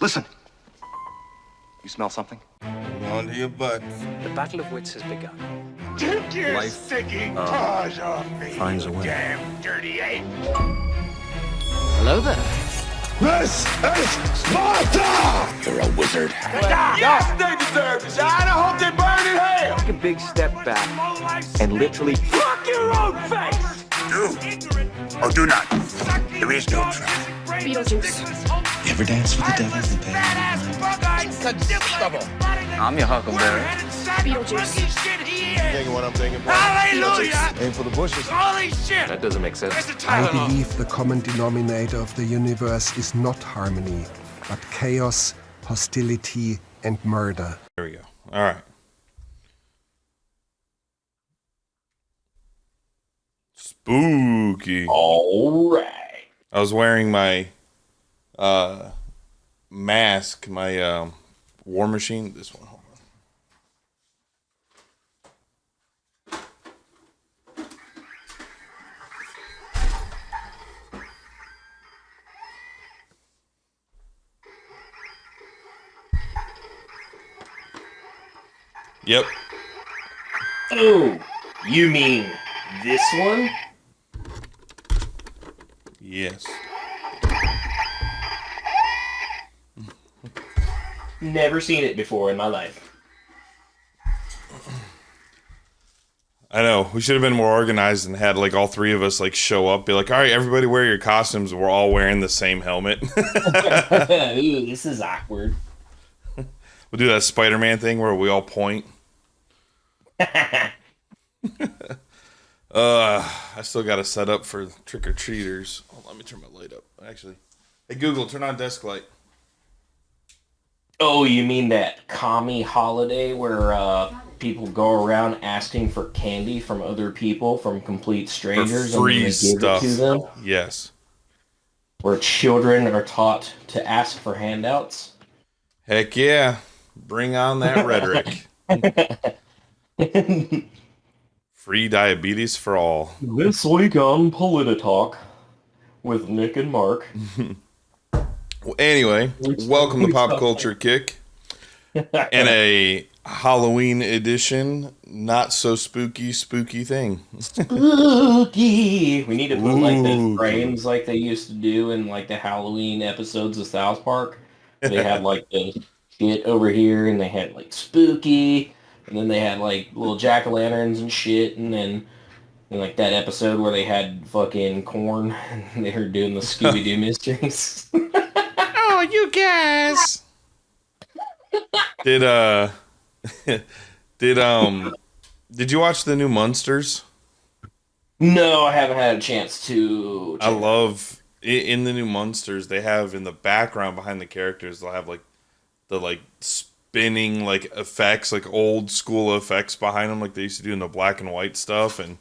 Listen. You smell something? Onto your butt. The battle of wits has begun. Take your sicking paws off me, finds a way. damn dirty ape! Hello there. This is Sparta! You're a wizard. Yes, they deserve this. I hope they burn in hell! Take a big step back and literally Fuck your own face! Do or do not. There is no try. Beetlejuice. You ever dance with the devil in the bed? I'm your huckleberry. Beetlejuice. Thinking what I'm thinking, bro. Hallelujah! Aim for the bushes. Holy shit! That doesn't make sense. Where's the I Tylenol? believe the common denominator of the universe is not harmony, but chaos, hostility, and murder. There we go. All right. Spooky. All right. I was wearing my mask, my War Machine. This one. Hold on. Yep. Oh, you mean this one? Yes. Never seen it before in my life. I know. We should have been more organized and had like all three of us like show up, be like, all right, everybody wear your costumes. We're all wearing the same helmet. Ooh, this is awkward. We'll do that Spider-Man thing where we all point. I still got to set up for trick-or-treaters. Hold on, let me turn my light up. Actually, hey Google, turn on desk light. Oh, you mean that commie holiday where people go around asking for candy from other people, from complete strangers, For free and they give stuff. it to them? Yes. Where children are taught to ask for handouts? Heck yeah. Bring on that rhetoric. Free diabetes for all. This week on Polititalk with Nick and Mark. Well, anyway, welcome to Pop Culture Kick. And a Halloween edition, not so spooky thing. Spooky! We need to put like the Ooh. frames like they used to do in like the Halloween episodes of South Park. They had like the shit over here and they had like spooky and then they had like little jack-o'-lanterns and shit and then and like that episode where they had fucking corn and they were doing the Scooby-Doo mysteries. Oh, you guys. Did you watch the new Munsters? No, I haven't had a chance to check I love in the new Munsters, they have in the background behind the characters, they'll have like the like spinning like effects, like old school effects behind them, like they used to do in the black and white stuff, and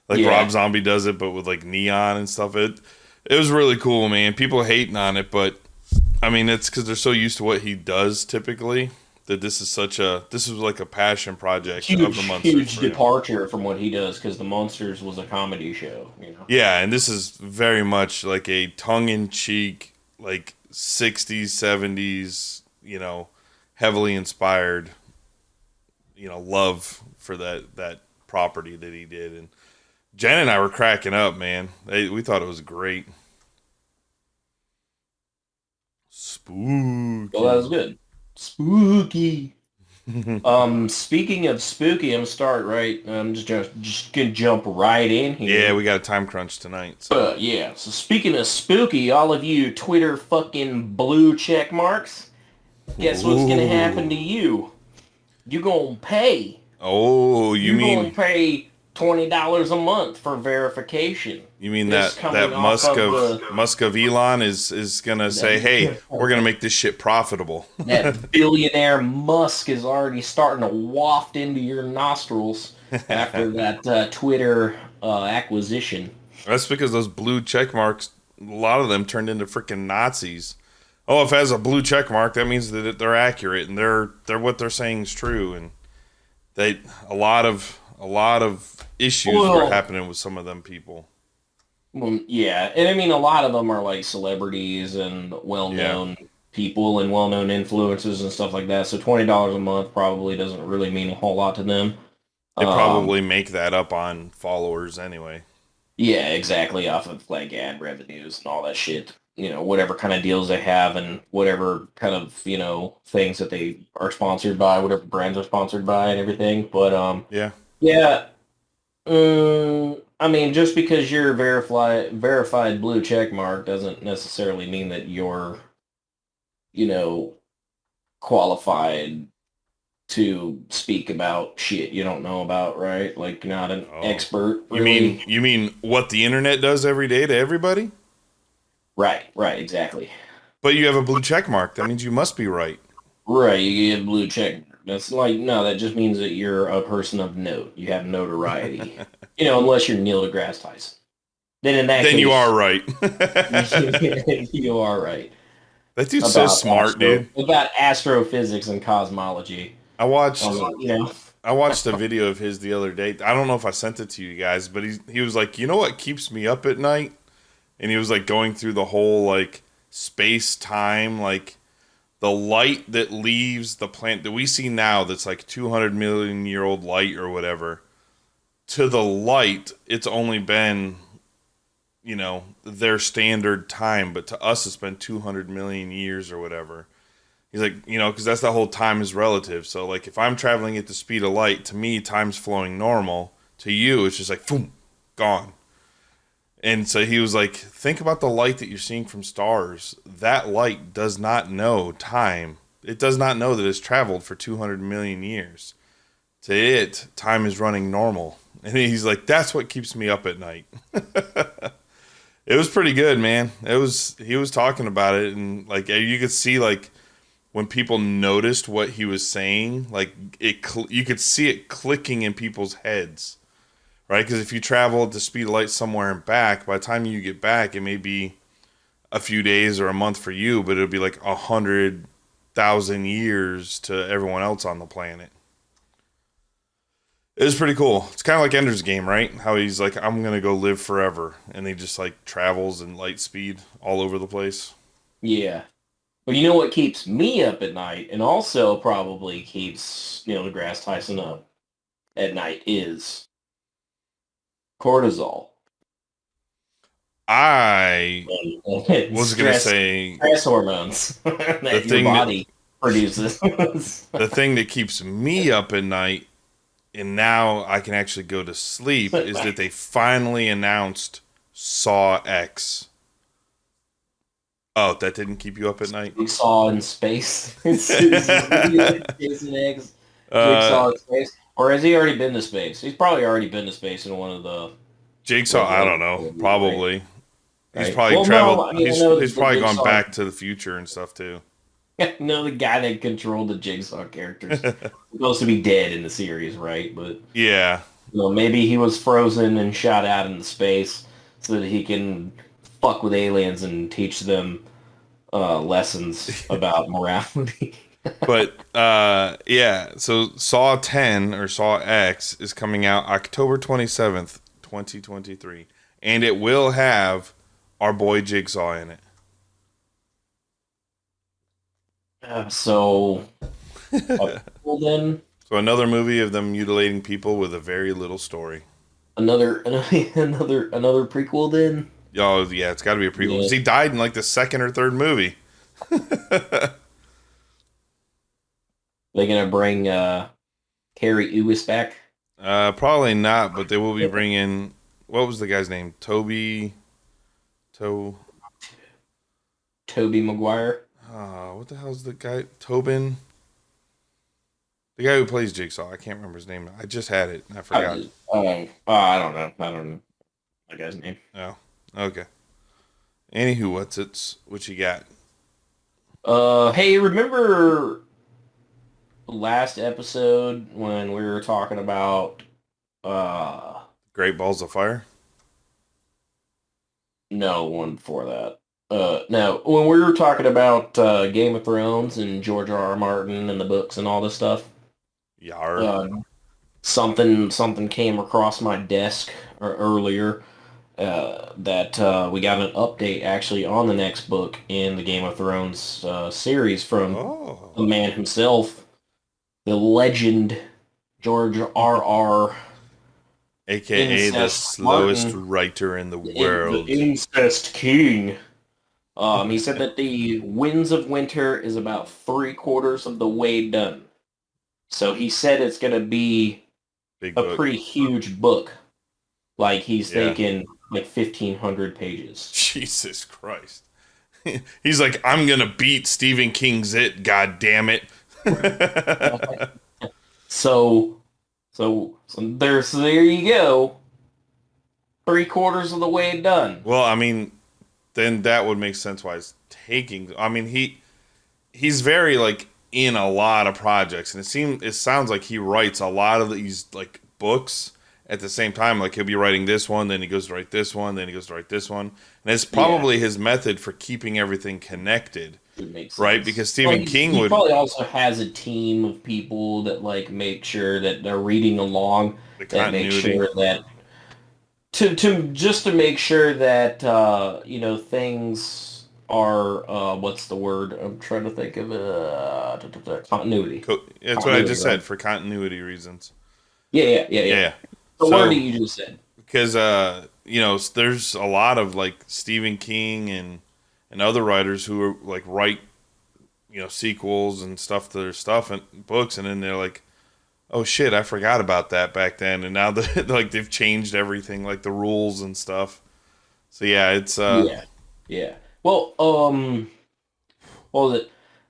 like Rob Zombie does it, but with like neon and stuff. It was really cool, man. People hating on it, but I mean, it's because they're so used to what he does typically that this is like a passion project of the Munsters. Huge departure from what he does because the Monsters was a comedy show, you know. Yeah, and this is very much like a tongue-in-cheek, like 60s, 70s, you know, heavily inspired, you know, love for that property that he did. And Jen and I were cracking up, man. We thought it was great. Spooky. Well, that was good. Spooky. Speaking of spooky, I'm just gonna jump right in here. Yeah, we got a time crunch tonight. So. Yeah. So speaking of spooky, all of you Twitter fucking blue check marks, guess what's gonna happen to you? You gonna pay. Oh, you mean gonna pay $20 a month for verification. You mean This that coming Musk off of Musk of Elon is gonna say, hey, we're gonna make this shit profitable. That billionaire Musk is already starting to waft into your nostrils after that Twitter acquisition. That's because those blue check marks, a lot of them turned into freaking Nazis. Oh, if it has a blue check mark, that means that they're accurate and they're what they're saying is true. And a lot of issues were happening with some of them people. Well, yeah, and I mean a lot of them are like celebrities and well-known people and well-known influencers and stuff like that. So $20 a month probably doesn't really mean a whole lot to them. They probably make that up on followers anyway. Yeah, exactly, off of like ad revenues and all that shit. You know, whatever kind of deals they have and whatever kind of, you know, things that they are sponsored by, whatever brands are sponsored by and everything. But yeah. I mean, just because you're verified blue check mark doesn't necessarily mean that you're, you know, qualified to speak about shit you don't know about, right? Like, you're not an expert. Really. You mean what the internet does every day to everybody? Right, exactly. But you have a blue check mark. That means you must be right. Right, you get a blue check mark. That's like, no, that just means that you're a person of note. You have notoriety. You know, unless you're Neil deGrasse Tyson. Then in that case, you are right. You are right. That dude's so smart, dude. About astrophysics and cosmology. I watched a video of his the other day. I don't know if I sent it to you guys, but he was like, you know what keeps me up at night? And he was like going through the whole like space time, like the light that leaves the planet that we see now that's like 200 million year old light or whatever. To the light, it's only been, you know, their standard time, but to us it's been 200 million years or whatever. He's like, you know, because that's the whole time is relative. So like if I'm traveling at the speed of light, to me time's flowing normal. To you, it's just like, boom, gone. And so he was like, think about the light that you're seeing from stars. That light does not know time. It does not know that it's traveled for 200 million years. To it, time is running normal. And he's like, that's what keeps me up at night. It was pretty good, man. He was talking about it, and like you could see like when people noticed what he was saying, like you could see it clicking in people's heads. Right? Because if you travel at the speed of light somewhere and back, by the time you get back, it may be a few days or a month for you, but it'll be like 100,000 years to everyone else on the planet. It was pretty cool. It's kind of like Ender's Game, right? How he's like, I'm going to go live forever. And he just like travels in light speed all over the place. Yeah. But you know what keeps me up at night, and also probably keeps Neil deGrasse Tyson up at night, is cortisol. I was going to say stress hormones that your body produces. The thing that keeps me up at night, and now I can actually go to sleep, is that they finally announced Saw X. Oh, that didn't keep you up at night? Jigsaw in space. Jason X. Jigsaw in space. Or has he already been to space? He's probably already been to space in one of the... Jigsaw, I don't know. Probably. Right? He's probably traveled... No, I mean, he's probably gone back to the future and stuff, too. No, the guy that controlled the Jigsaw characters. Supposed to be dead in the series, right? But yeah. You know, maybe he was frozen and shot out into space so that he can fuck with aliens and teach them lessons about morality. But yeah, so Saw 10 or Saw X is coming out October 27th, 2023, and it will have our boy Jigsaw in it. So then, so another movie of them mutilating people with a very little story. Another prequel then. Oh yeah, it's got to be a prequel because he died in like the second or third movie. They gonna bring Carrie Ewis back? Probably not, but they will be bringing. What was the guy's name? Toby Maguire. What the hell's the guy? Tobin. The guy who plays Jigsaw. I can't remember his name. I just had it. And I forgot. I don't know. That guy's name. Oh, okay. Anywho, what you got? Hey, remember last episode when we were talking about Great Balls of Fire? No, one before that. No, when we were talking about Game of Thrones and George R.R. Martin and the books and all this stuff. Yar. Something came across my desk earlier, that we got an update actually on the next book in the Game of Thrones series from the man himself, the legend George R.R. AKA the Incest slowest Martin, writer in the world. the Incest King. He said that the Winds of Winter is about 3/4 of the way done. So he said it's going to be Big a book. pretty huge book. Like he's Yeah. thinking like 1,500 pages. Jesus Christ. He's like, I'm going to beat Stephen King's It, god damn it. So there you go. 3/4 of the way done. Well, I mean, then that would make sense why it's taking. I mean, he's very like in a lot of projects, and it sounds like he writes a lot of these like books at the same time. Like he'll be writing this one, then he goes to write this one, then he goes to write this one, and it's probably his method for keeping everything connected, right? Because Stephen King would probably also has a team of people that like make sure that they're reading along, that make sure that to make sure that things are what's the word I'm trying to think of, continuity. That's what I just said, for continuity reasons. Yeah. The word that you just said. Because there's a lot of like Stephen King and other writers who are like write sequels and stuff to their stuff and books, and then they're like, oh shit, I forgot about that back then, and now like they've changed everything, like the rules and stuff. So yeah, it's yeah. Well, what was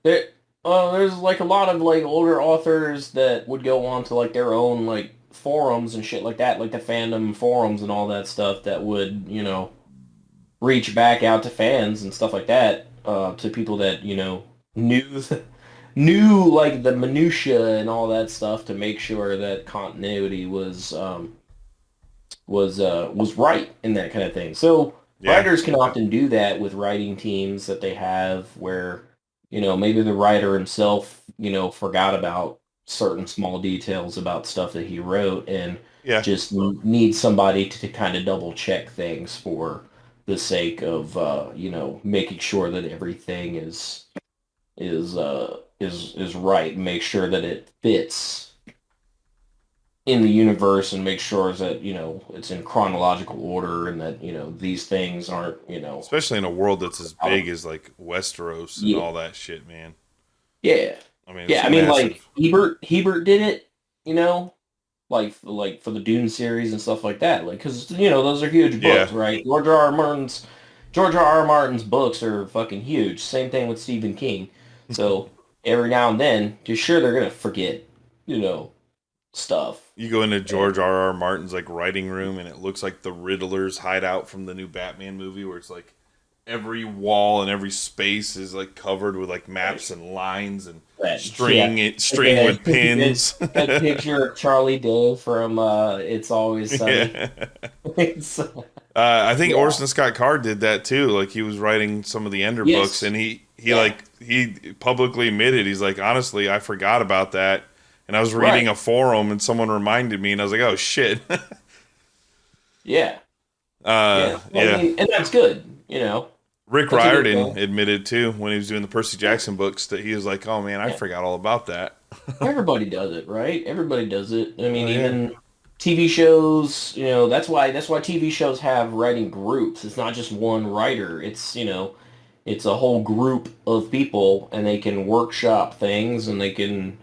it? There's like a lot of like older authors that would go on to like their own like forums and shit like that, like the fandom forums and all that stuff that would reach back out to fans and stuff like that, to people that knew like the minutia and all that stuff to make sure that continuity was right in that kind of thing. So writers can often do that with writing teams that they have where maybe the writer himself forgot about certain small details about stuff that he wrote and just needs somebody to kind of double check things for the sake of making sure that everything is right, make sure that it fits in the universe and make sure that it's in chronological order and that these things aren't especially in a world that's as big as like Westeros and all that shit, man. I mean like Hebert did it, like for the Dune series and stuff like that, like because those are huge books, right? George R. R. Martin's books are fucking huge. Same thing with Stephen King. So every now and then, you're sure they're gonna forget, stuff. You go into George R. R. Martin's like writing room, and it looks like the Riddler's hideout from the new Batman movie, where it's like every wall and every space is like covered with like maps and lines and string with pins. That picture of Charlie Day from It's Always Sunny. I think Orson Scott Card did that too. Like he was writing some of the Ender books, and he publicly admitted, he's like, honestly, I forgot about that, and I was reading a forum, and someone reminded me, and I was like, oh shit. I mean, and that's good, Rick Riordan admitted too when he was doing the Percy Jackson books that he was like, oh man, I forgot all about that. Everybody does it, right? Everybody does it. I mean, even TV shows, that's why TV shows have writing groups. It's not just one writer. It's, it's a whole group of people, and they can workshop things, and they can,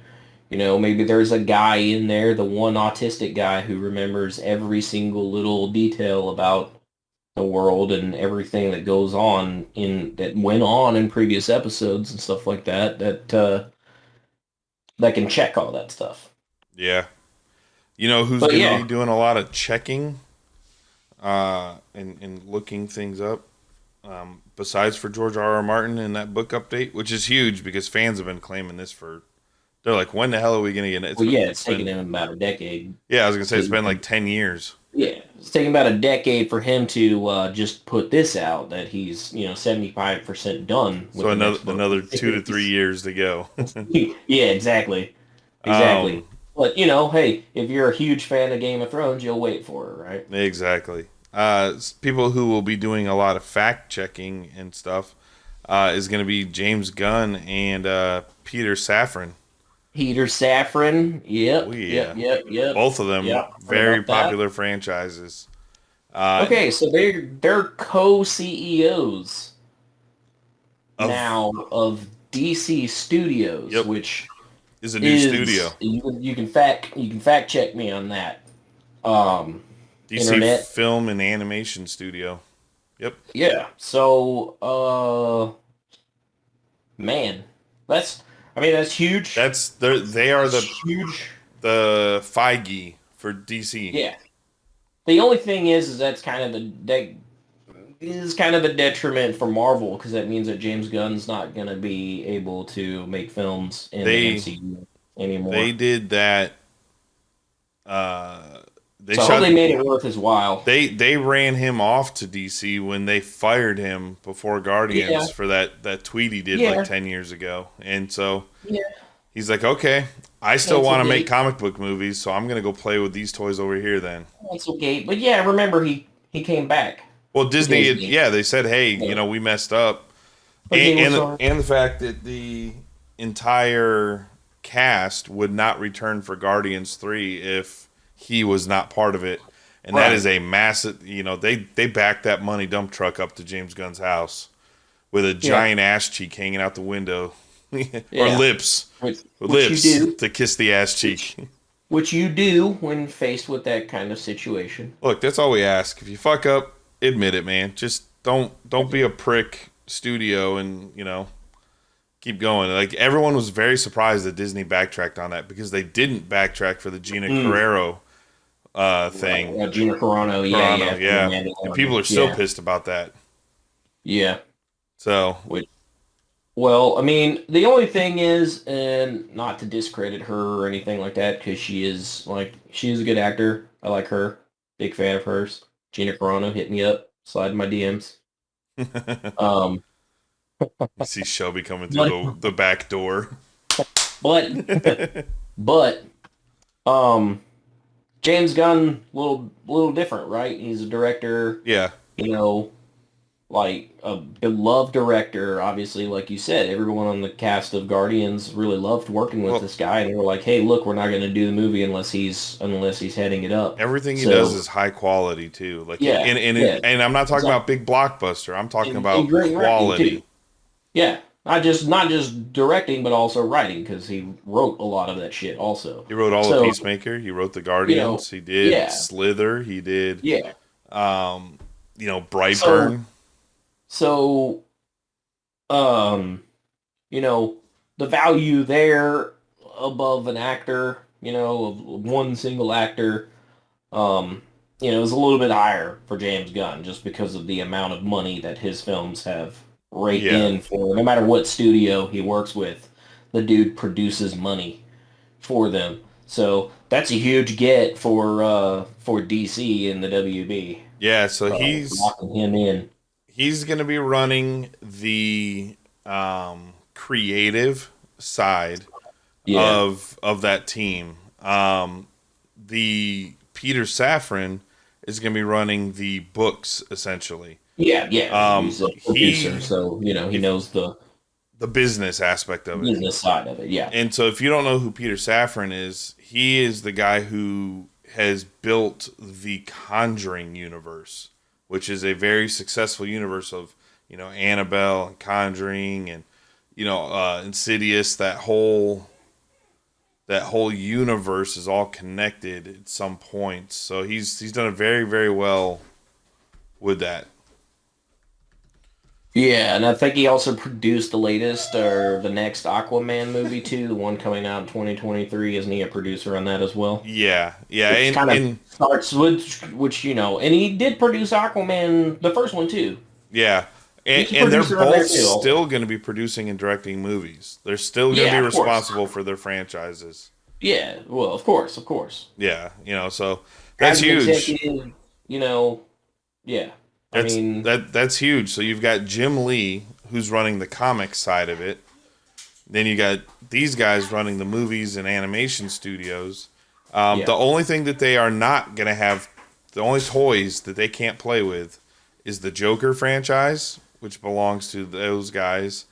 maybe there's a guy in there, the one autistic guy who remembers every single little detail about the world and everything that goes on that went on in previous episodes and stuff like that, that can check all that stuff. Yeah. Who's going to be doing a lot of checking and looking things up, besides for George R. R. Martin in that book update, which is huge because fans have been claiming this they're like, when the hell are we going to get it? It's taken him about a decade. Yeah, I was going to say, it's been like 10 years. Yeah, it's taken about a decade for him to just put this out, that he's 75% done. With so another 2 to 3 years to go. Yeah, exactly. But hey, if you're a huge fan of Game of Thrones, you'll wait for it, right? Exactly. people who will be doing a lot of fact checking and stuff is going to be James Gunn and Peter Safran. Peter Safran. Yep. Oh, yeah. Yep. Both of them Yep, heard very about that. popular franchises. Okay, so they're co-CEOs now of DC Studios, Yep. which Is a new studio. You can fact check me on that. DC Internet. Film and Animation Studio. Yep. Yeah. So, man, that's huge. They are the huge. the Feige for DC. Yeah. The only thing is that's kind of a detriment for Marvel because that means that James Gunn's not going to be able to make films in the MCU anymore. They did that. I hope they made it worth his while. They ran him off to DC when they fired him before Guardians for that tweet he did like 10 years ago. And so he's like, okay, I still want to make comic book movies, so I'm going to go play with these toys over here then. That's okay. But yeah, remember he came back. Well, Disney, they said, hey, we messed up. And the fact that the entire cast would not return for Guardians 3 if he was not part of it. And that is a massive, they backed that money dump truck up to James Gunn's house with a giant ass cheek hanging out the window. Or lips. Lips to kiss the ass cheek. Which you do when faced with that kind of situation. Look, that's all we ask. If you fuck up, admit it, man. Just don't be a prick studio and, keep going. Like, everyone was very surprised that Disney backtracked on that because they didn't backtrack for the Gina Carrero thing. Gina Carano, yeah. And people are still pissed about that. Yeah. So. Well, I mean, the only thing is, and not to discredit her or anything like that, because she is a good actor. I like her. Big fan of hers. Gina Carano, hit me up. Slide in my DMs. You see Shelby coming through the back door. But, James Gunn, little different, right? He's a director. Yeah. Like a beloved director, obviously, like you said, everyone on the cast of Guardians really loved working with this guy, and they were like, "Hey, look, we're not going to do the movie unless he's heading it up." Everything he does is high quality too. Like, and I'm not talking about big blockbuster. I'm talking about quality. Yeah, not just directing, but also writing, because he wrote a lot of that shit. Also, he wrote all of Peacemaker. He wrote the Guardians. He did Slither. He did Brightburn. So, the value there above an actor, of one single actor, is a little bit higher for James Gunn just because of the amount of money that his films have raked in for. No matter what studio he works with, the dude produces money for them. So that's a huge get for DC and the WB. Yeah, so he's locking him in. He's going to be running the creative side of that team. The Peter Safran is going to be running the books, essentially. Yeah. He's a producer, so he knows the business aspect of it, business side of it. Yeah. And so, if you don't know who Peter Safran is, he is the guy who has built the Conjuring universe, which is a very successful universe of, Annabelle and Conjuring and, Insidious. That whole universe is all connected at some point. So he's done it very, very well with that. Yeah, and I think he also produced the latest or the next Aquaman movie too, the one coming out in 2023. Isn't he a producer on that as well? Yeah. It kind of starts with which and he did produce Aquaman, the first one too. Yeah, and they're both still going to be producing and directing movies. They're still going to be responsible for their franchises. Yeah, well, of course. Yeah, so that's huge. Yeah. That's huge. So you've got Jim Lee, who's running the comic side of it. Then you got these guys running the movies and animation studios. The only thing that they are not going to have the only toys that they can't play with is the Joker franchise, which belongs to those guys,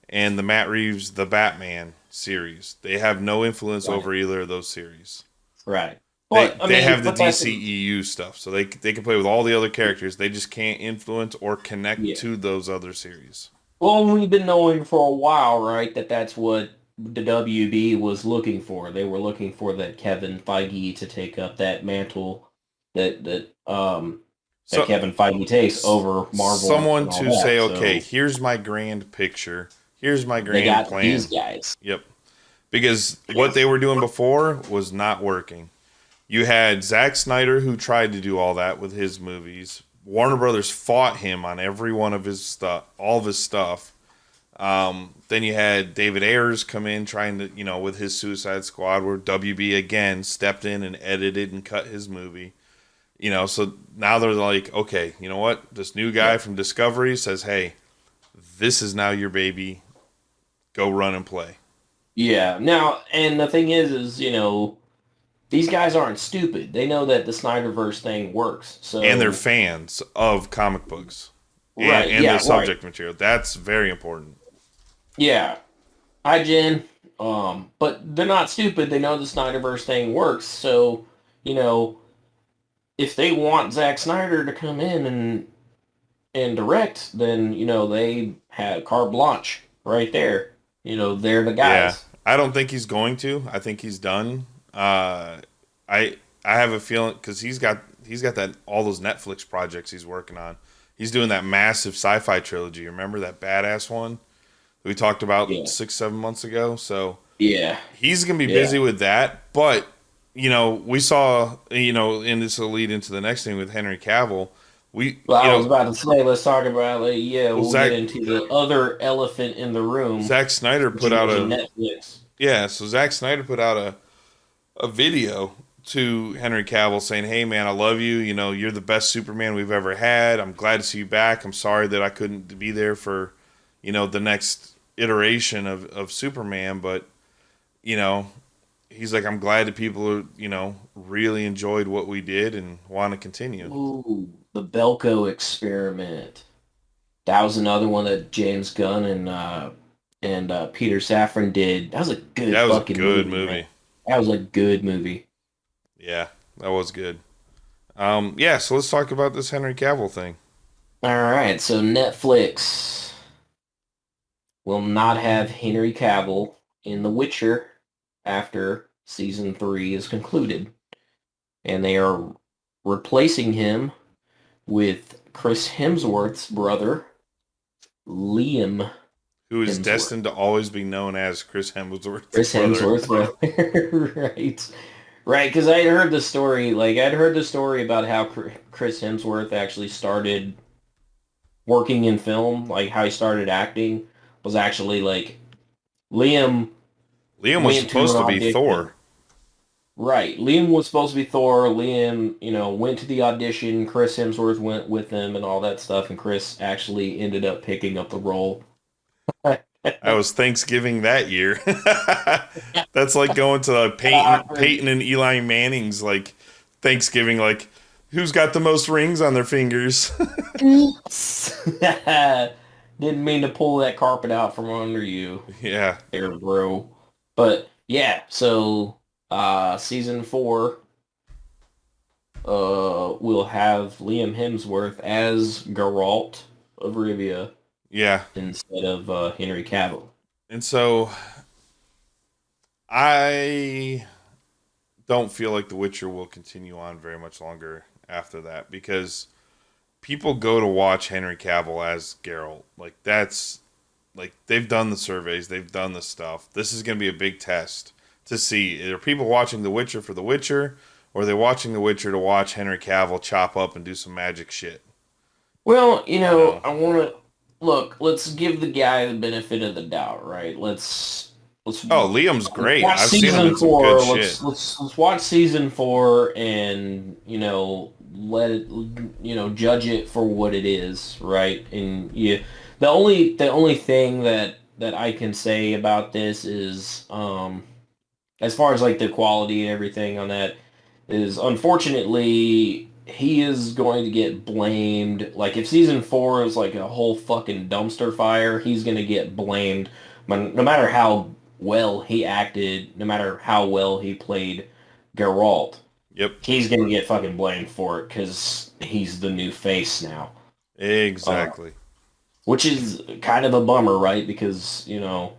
and the Matt Reeves The Batman series. They have no influence over either of those series. Right. They have the DCEU stuff, so they can play with all the other characters. They just can't influence or connect to those other series. Well, we've been knowing for a while, right, that's what the WB was looking for. They were looking for that Kevin Feige to take up that mantle that Kevin Feige takes over Marvel. Someone to say, okay, here's my grand picture. Here's my grand plan. These guys. Yep. Because what they were doing before was not working. You had Zack Snyder, who tried to do all that with his movies. Warner Brothers fought him on every one of his stuff, all of his stuff. Then you had David Ayers come in trying to, with his Suicide Squad, where WB again stepped in and edited and cut his movie. So now they're like, okay, you know what? This new guy from Discovery says, hey, this is now your baby. Go run and play. Yeah. Now, and the thing is, these guys aren't stupid. They know that the Snyderverse thing works. And they're fans of comic books. And the subject material. That's very important. Yeah. Hi, Jen. But they're not stupid. They know the Snyderverse thing works. So, if they want Zack Snyder to come in and direct, then, they have carte blanche right there. They're the guys. Yeah. I don't think he's going to. I think he's done. I have a feeling because he's got that all those Netflix projects he's working on. He's doing that massive sci-fi trilogy. Remember that badass one we talked about 6-7 months ago? So he's gonna be busy with that. But we saw and this will lead into the next thing with Henry Cavill. I was about to say, let's talk about we'll get into the other elephant in the room. Zack Snyder put out Netflix. So Zack Snyder put out a video to Henry Cavill saying, hey man, I love you. You're the best Superman we've ever had. I'm glad to see you back. I'm sorry that I couldn't be there for, the next iteration of Superman. But, he's like, I'm glad that people, really enjoyed what we did and want to continue. Ooh, the Belko experiment. That was another one that James Gunn and Peter Safran did. That was a good movie. That was a good movie. Yeah, that was good. So let's talk about this Henry Cavill thing. All right, so Netflix will not have Henry Cavill in The Witcher after season 3 is concluded. And they are replacing him with Chris Hemsworth's brother, Liam. Who is destined to always be known as Chris Hemsworth. Right, because I had heard the story, about how Chris Hemsworth actually started working in film, like how he started acting, was actually Liam was supposed to be Thor. Right, Liam was supposed to be Thor. Liam, went to the audition. Chris Hemsworth went with him and all that stuff, and Chris actually ended up picking up the role. That was Thanksgiving that year. That's like going to Peyton and Eli Manning's Thanksgiving. Who's got the most rings on their fingers? Didn't mean to pull that carpet out from under you. Yeah, there, bro. But so season 4 will have Liam Hemsworth as Geralt of Rivia. Yeah. Instead of Henry Cavill. And so I don't feel like The Witcher will continue on very much longer after that because people go to watch Henry Cavill as Geralt. They've done the surveys, they've done the stuff. This is going to be a big test to see, are people watching The Witcher for The Witcher, or are they watching The Witcher to watch Henry Cavill chop up and do some magic shit? Well, I want to look, let's give the guy the benefit of the doubt, right? Let's Liam's great. I've seen him in some good shit. Let's watch season 4 and, let it, judge it for what it is, right? And the only thing that I can say about this is, as far as the quality and everything on that, is unfortunately he is going to get blamed. Like, if season 4 is like a whole fucking dumpster fire, he's going to get blamed. No matter how well he acted, no matter how well he played Geralt, Yep. he's going to get fucking blamed for it because he's the new face now. Exactly. Which is kind of a bummer, right? Because, you know,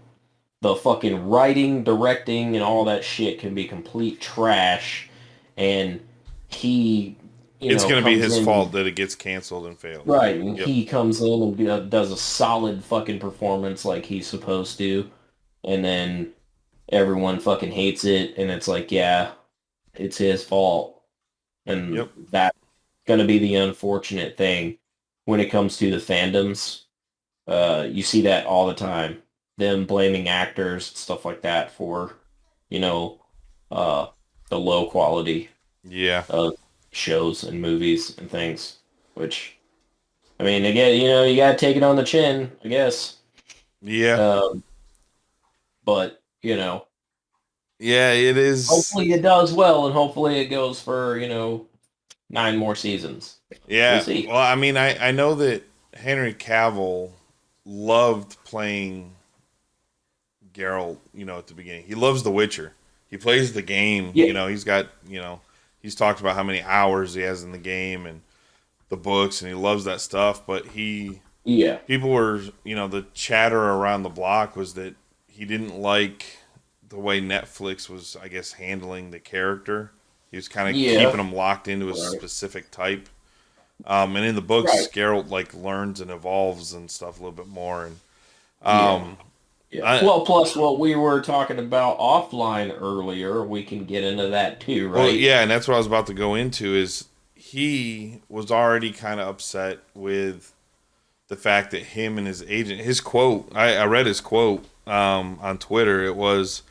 the fucking writing, directing, and all that shit can be complete trash, and he, It's going to be his in, fault that it gets canceled and fails. right? And he comes in and does a solid fucking performance like he's supposed to, and then everyone fucking hates it, and it's like, yeah, it's his fault, and that's going to be the unfortunate thing when it comes to the fandoms. You see that all the time. Them blaming actors, stuff like that for, you know, the low quality of shows and movies and things. Which, I mean, again, you know, you gotta take it on the chin, I guess. Yeah. But, you know. Yeah, it is. Hopefully it does well, and hopefully it goes for, you know, 9 more seasons. Yeah. We'll see. Well, I mean, I know that Henry Cavill loved playing Geralt, you know, at the beginning. He loves The Witcher. He plays the game. Yeah. You know, he's got, you know, he's talked about how many hours he has in the game and the books, and he loves that stuff. But people were, you know, the chatter around the block was that he didn't like the way Netflix was, I guess, handling the character. He was kind of keeping him locked into a specific type. And in the books, Geralt like learns and evolves and stuff a little bit more. And well, plus what we were talking about offline earlier, we can get into that too, right? Well, yeah, and that's what I was about to go into. Is he was already kind of upset with the fact that him and his agent, his quote, I read his quote on Twitter. It was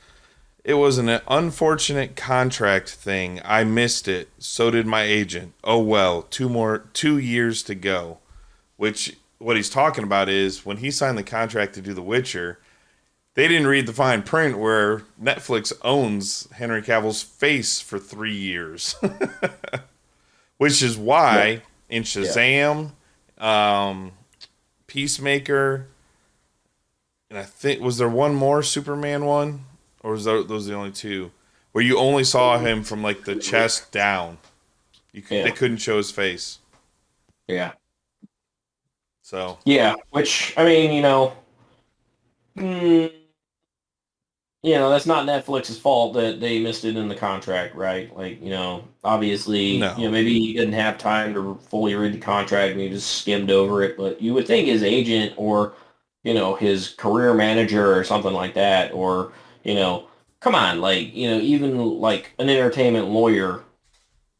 an unfortunate contract thing. I missed it. So did my agent. Oh well, 2 years to go. Which what he's talking about is when he signed the contract to do The Witcher, they didn't read the fine print where Netflix owns Henry Cavill's face for 3 years. Which is why in Shazam, Peacemaker, and I think, was there one more Superman one? Or was those the only two? Where you only saw him from like the chest down. They couldn't show his face. Yeah. So. Yeah, which, I mean, you know, that's not Netflix's fault that they missed it in the contract, right? Like, you know, obviously, you know, maybe he didn't have time to fully read the contract and he just skimmed over it, but you would think his agent or, you know, his career manager or something like that, or, you know, come on, like, you know, even like an entertainment lawyer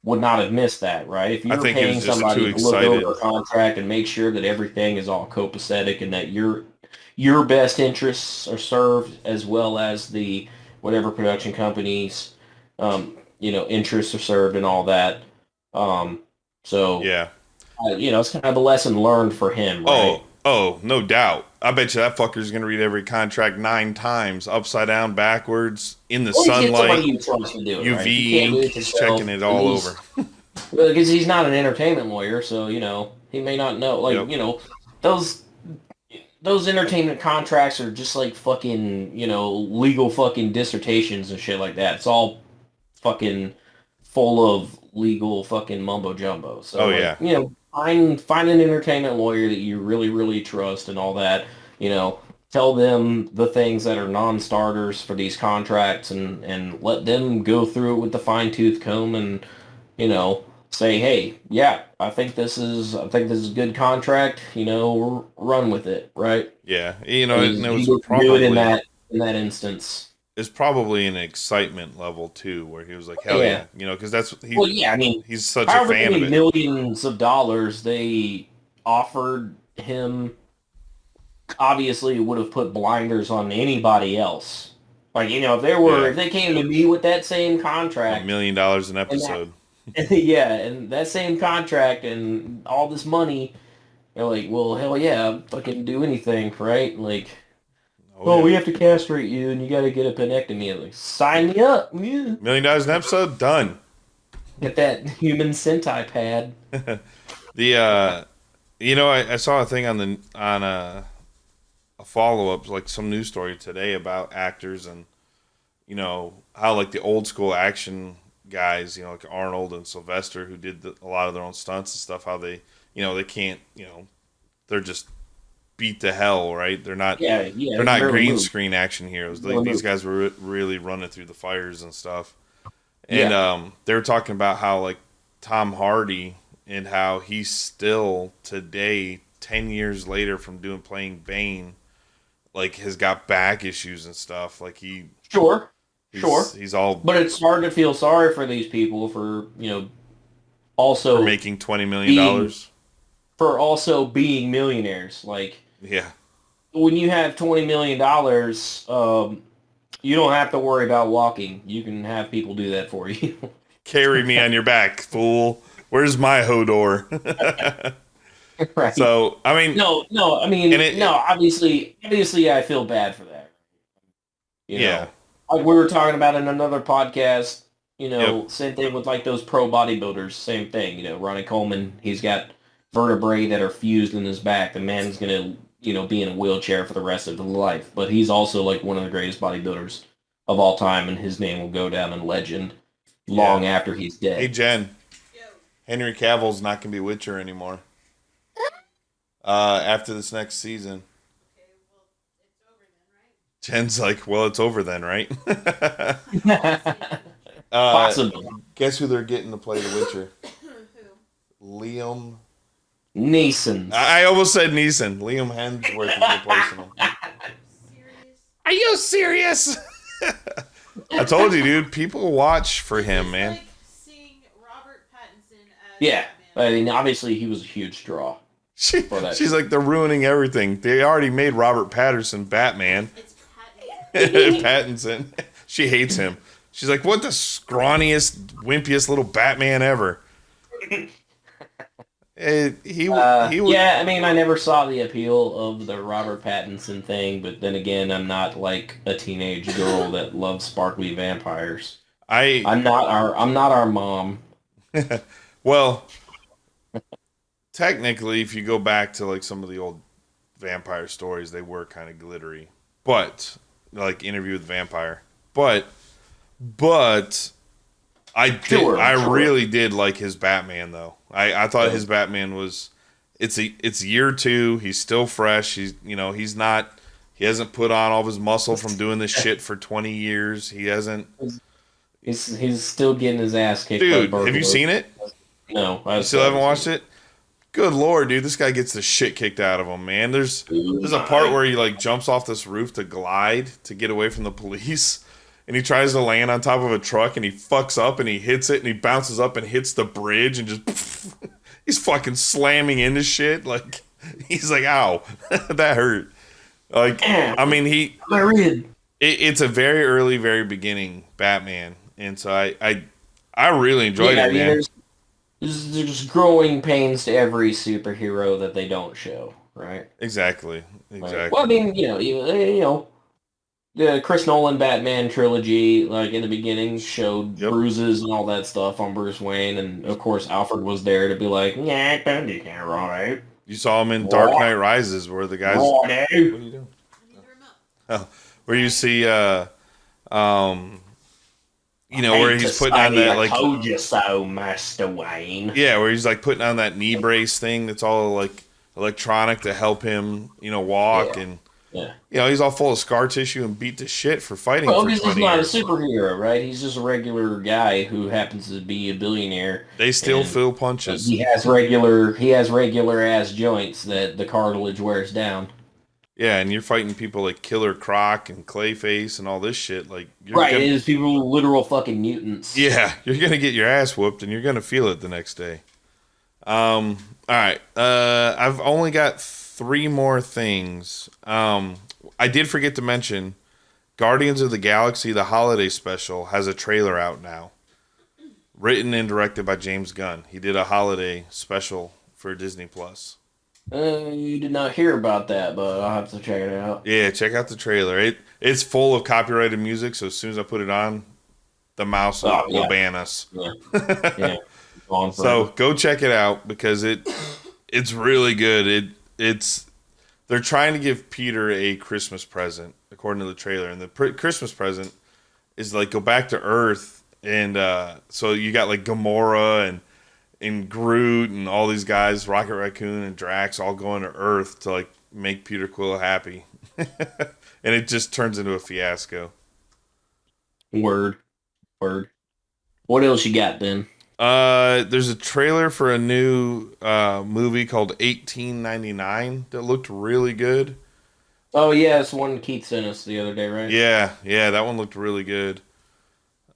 would not have missed that, right? If you're paying somebody to look over a contract and make sure that everything is all copacetic and that your best interests are served as well as the whatever production companies, you know, interests are served and all that. So yeah, you know, it's kind of a lesson learned for him, right? Oh, no doubt. I bet you that fucker's going to read every contract 9 times, upside down, backwards, in the sunlight, UV ink, checking it all over. Because he's not an entertainment lawyer, so, you know, he may not know. Like, you know, those entertainment contracts are just like fucking, you know, legal fucking dissertations and shit like that. It's all fucking full of legal fucking mumbo jumbo. So, you know, find an entertainment lawyer that you really, really trust and all that. You know, tell them the things that are non-starters for these contracts and let them go through it with the fine-tooth comb and, you know, say, hey, yeah, I think this is a good contract. You know, run with it, right? Yeah, you know, and it was probably do it in that instance. It's probably an excitement level too, where he was like, "Hell yeah," you know, because that's I mean, he's such a fan of it. Millions of dollars they offered him, obviously would have put blinders on anybody else. Like, you know, if they came to me with that same contract, $1 million an episode. And that same contract and all this money, they're like, well, hell yeah, fucking do anything, right? Like, we have to castrate you and you got to get a penectomy. Like, sign me up. Yeah. $1 million an episode, done. Get that human Sentai pad. I saw a thing on a follow up, like some news story today about actors and how like the old school action guys, like Arnold and Sylvester, who did a lot of their own stunts and stuff, how they can't, they're just beat to hell, right? They're not they're not green screen action heroes. Like these guys were really running through the fires and stuff. And they were talking about how like Tom Hardy and how he's still today, 10 years later from playing Bane, like has got back issues and stuff. Like Sure. He's all. But it's hard to feel sorry for these people for also for making $20 million. For also being millionaires. Like when you have $20 million, you don't have to worry about walking. You can have people do that for you. Carry me on your back, fool. Where's my Hodor? Right. So I mean, obviously, I feel bad for that. Yeah. Like we were talking about in another podcast, same thing with like those pro bodybuilders, same thing. Ronnie Coleman, he's got vertebrae that are fused in his back. The man's gonna, be in a wheelchair for the rest of his life. But he's also like one of the greatest bodybuilders of all time, and his name will go down in legend long after he's dead. Hey Jen, Henry Cavill's not gonna be Witcher anymore. After this next season. Jen's like, well, it's over then, right? Possibly. Guess who they're getting to play The Witcher? Liam Neeson. I almost said Neeson. Liam Hemsworth is replacing him. Are you serious? I told you, dude. People watch for him, man. Like seeing Robert Pattinson as Yeah. Batman. I mean, obviously, he was a huge draw. She's like, they're ruining everything. They already made Robert Pattinson Batman. It's Pattinson. She hates him. She's like, what the scrawniest, wimpiest little Batman ever. Yeah, I mean, I never saw the appeal of the Robert Pattinson thing, but then again, I'm not like a teenage girl that loves sparkly vampires. I'm not our mom. Well, technically, if you go back to like some of the old vampire stories, they were kind of glittery. But like Interview with the Vampire. But I really did like his Batman though. I thought his Batman was it's year 2, he's still fresh. He hasn't put on all of his muscle from doing this shit for 20 years. He's still getting his ass kicked. Dude, have you seen it? No. You still haven't watched it? Good lord, dude, this guy gets the shit kicked out of him, man. There's a part where he like jumps off this roof to glide to get away from the police, and he tries to land on top of a truck, and he fucks up, and he hits it, and he bounces up and hits the bridge, and just he's fucking slamming into shit. Like he's like, ow, that hurt. Like I mean, it's a very early, very beginning Batman, and so I really enjoyed it, man. There's growing pains to every superhero that they don't show, right? Exactly. Right. Well, I mean, the Chris Nolan Batman trilogy, like in the beginning, showed bruises and all that stuff on Bruce Wayne, and of course Alfred was there to be like, yeah, don't do that, right? You saw him in Dark Knight Rises, where the guys. What are you doing? Oh, where you see, where he's putting on that like. Told you so, Master Wayne. Yeah, where he's like putting on that knee brace thing that's all like electronic to help him, walk and. Yeah. He's all full of scar tissue and beat to shit for fighting for 20 years. He's not a superhero, right? He's just a regular guy who happens to be a billionaire. They still feel punches. He has regular ass joints that the cartilage wears down. Yeah, and you're fighting people like Killer Croc and Clayface and all this shit. Like, it is people literal fucking mutants. Yeah, you're gonna get your ass whooped and you're gonna feel it the next day. All right. I've only got 3 more things. I did forget to mention Guardians of the Galaxy, the holiday special, has a trailer out now. Written and directed by James Gunn. He did a holiday special for Disney Plus. You did not hear about that, but I'll have to check it out. Yeah, check out the trailer. It's full of copyrighted music, so as soon as I put it on, the mouse will ban us. Yeah. Gone So forever. go check it out because it's really good. They're trying to give Peter a Christmas present according to the trailer, and the Christmas present is like go back to Earth, and so you got like Gamora and Groot and all these guys, Rocket Raccoon and Drax, all going to Earth to like make Peter Quill happy, and it just turns into a fiasco. Word. What else you got then? There's a trailer for a new movie called 1899 that looked really good. Oh yeah, it's one Keith sent us the other day, right? Yeah, that one looked really good.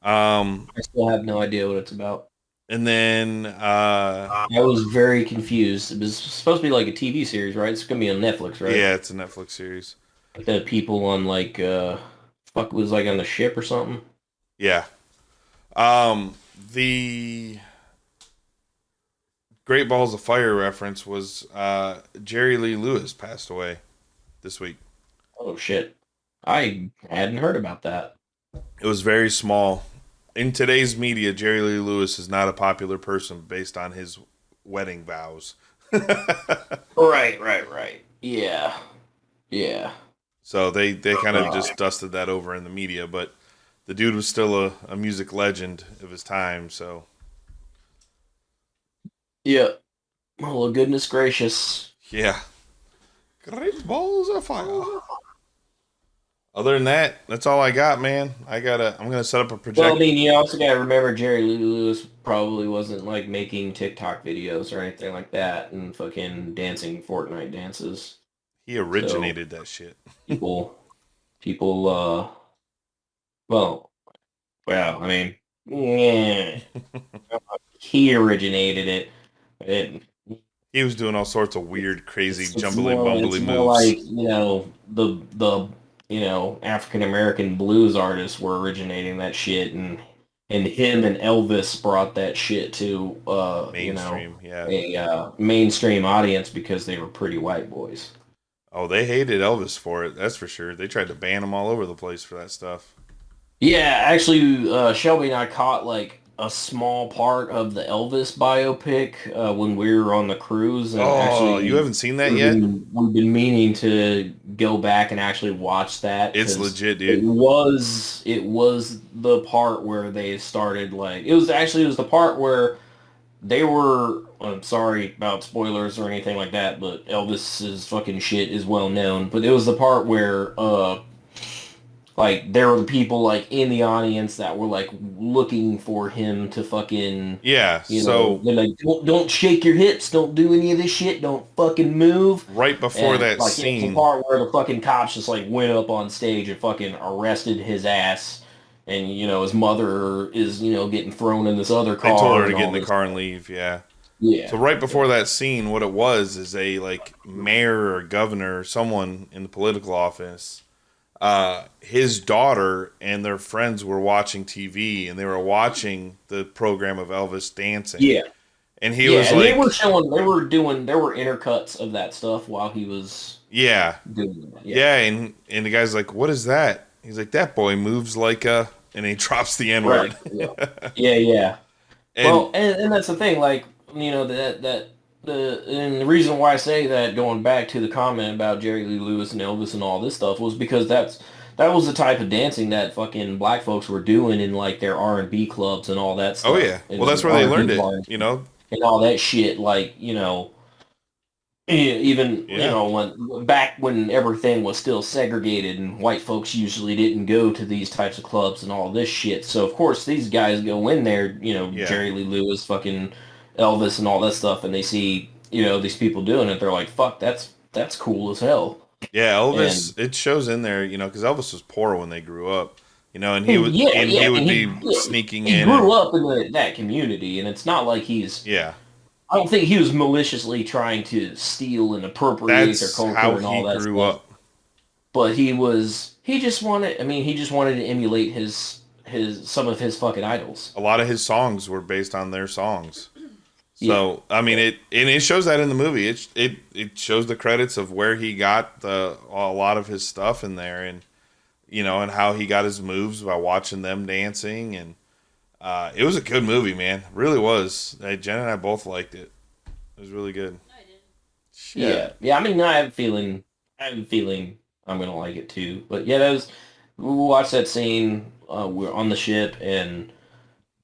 I still have no idea what it's about. And then I was very confused. It was supposed to be like a TV series, right? It's gonna be on Netflix, right? yeah, it's a Netflix series. The people on like fuck was like on the ship or something. Yeah. The Great Balls of Fire reference was Jerry Lee Lewis passed away this week. Oh shit. I hadn't heard about that. It was very small. In today's media, Jerry Lee Lewis is not a popular person based on his wedding vows. Right. Yeah. So they kind of just dusted that over in the media, but the dude was still a music legend of his time, so. Yeah. Oh, goodness gracious. Yeah. Great Balls of Fire. Other than that, that's all I got, man. I'm gonna set up a projector. Well, I mean, you also gotta remember Jerry Lee Lewis probably wasn't like making TikTok videos or anything like that and fucking dancing Fortnite dances. He originated that shit. People, well, I mean, yeah, he originated it. He was doing all sorts of weird, crazy, It's jumbly, more- bumbly it's moves. more like, the African American blues artists were originating that shit, and him and Elvis brought that shit to Mainstream, a mainstream audience because they were pretty white boys. Oh, they hated Elvis for it. That's for sure. They tried to ban him all over the place for that stuff. Yeah, actually, Shelby and I caught like a small part of the Elvis biopic when we were on the cruise. And actually, you haven't seen that yet? We've been meaning to go back and actually watch that. It's 'cause legit, dude. It was the part where they started like it was the part where they were. I'm sorry about spoilers or anything like that, but Elvis's fucking shit is well known. But it was the part where like there were people like in the audience that were like looking for him to fucking Yeah, they're like don't shake your hips, don't do any of this shit, don't fucking move. Right before And, that like, it's scene, the part where the fucking cops just like went up on stage and fucking arrested his ass, and his mother is getting thrown in this other car. they told her to and get all in the this. car and leave. Yeah. Yeah. So right before that scene, what it was is a like mayor or governor, or someone in the political office. His daughter and their friends were watching TV, and they were watching the program of Elvis dancing. Yeah. And he was and like, there were intercuts of that stuff while he was yeah, doing that. yeah, and the guy's like, what is that? He's like, that boy moves like a, and he drops the N word. Right. Yeah. And Well, and that's the thing, like, and the reason why I say that, going back to the comment about Jerry Lee Lewis and Elvis and all this stuff, was because that was the type of dancing that fucking black folks were doing in like their R&B clubs and all that stuff. oh yeah, And well that's where they R&B learned bars it, and all that shit. Like even Yeah. when back when everything was still segregated and white folks usually didn't go to these types of clubs and all this shit. So of course these guys go in there, Yeah. Jerry Lee Lewis, fucking Elvis and all that stuff, and they see these people doing it. They're like, fuck, that's cool as hell. Yeah, Elvis, it shows in there, because Elvis was poor when they grew up, and he would be sneaking he in. grew up in that community, and it's not like he's. Yeah, I don't think he was maliciously trying to steal and appropriate their that's culture how and all he that grew stuff. up. But he just wanted to emulate some of his fucking idols. A lot of his songs were based on their songs. So I mean, it shows that in the movie. It shows the credits of where he got a lot of his stuff in there, and and how he got his moves by watching them dancing, and It was a good movie, man. It really was. Jen and I both liked it. It was really good. No, I didn't. Yeah. I mean, I have a feeling I'm gonna like it too. But yeah, we watched that scene. We're on the ship, and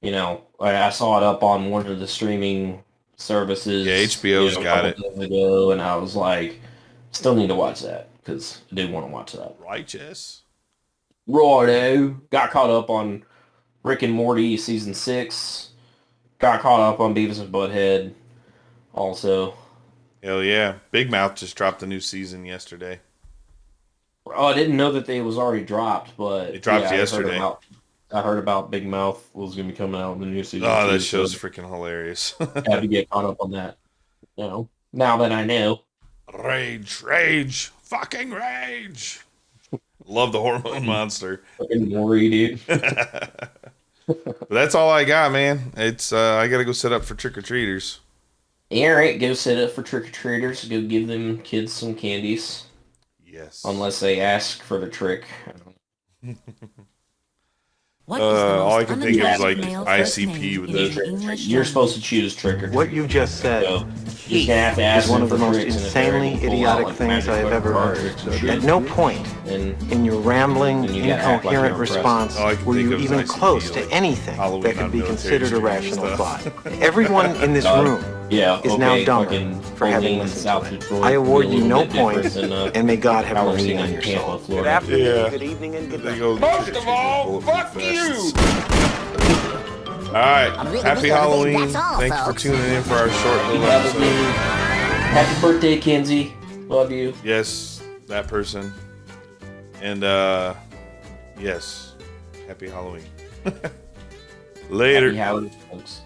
I saw it up on one of the streaming services. Yeah, HBO's got it. A couple days ago, and I was like, still need to watch that because I do want to watch that. Righteous. Righto. Got caught up on Rick and Morty season 6. Got caught up on Beavis and Butthead. Also. Hell yeah. Big Mouth just dropped a new season yesterday. Oh, I didn't know that they was already dropped, but it dropped yesterday. I heard about Big Mouth was going to be coming out in the new season. Oh, that show's freaking hilarious. Had to get caught up on that. Now that I know. Rage, fucking rage. Love the hormone monster. Fucking worry, dude. But that's all I got, man. It's I gotta go set up for trick or treaters. Alright, go set up for trick or treaters. Go give them kids some candies. Yes. Unless they ask for the trick. All I can think of is like ICP with the. You're supposed to choose trick or treat. What you just said So, you're gonna have to ask is one them of the for most tricks, and if they're insanely ready to pull idiotic out, like, things magic I have book ever cards heard. and shit, At no point then in your rambling, Then you gotta act like incoherent you're impressed. response All I can were think you of is even ICP, close to like anything Halloween that could be non-military considered a streaming rational stuff. thought. Everyone in this room yeah, is now okay, dumber fucking for having Pauline in listened South to it. Detroit I award would be you a no little bit points, different than, and may God have Halloween mercy on in your Tampa, soul. Florida. Good afternoon, Yeah. good evening, and good They night. go Most trick or of treating all, bulletproof fuck vests. you. All right. Happy Halloween. Thanks for tuning in for our short little episode. Happy birthday, Kenzie. Love you. Yes, that person. And yes, happy Halloween. Later. Happy Halloween, folks.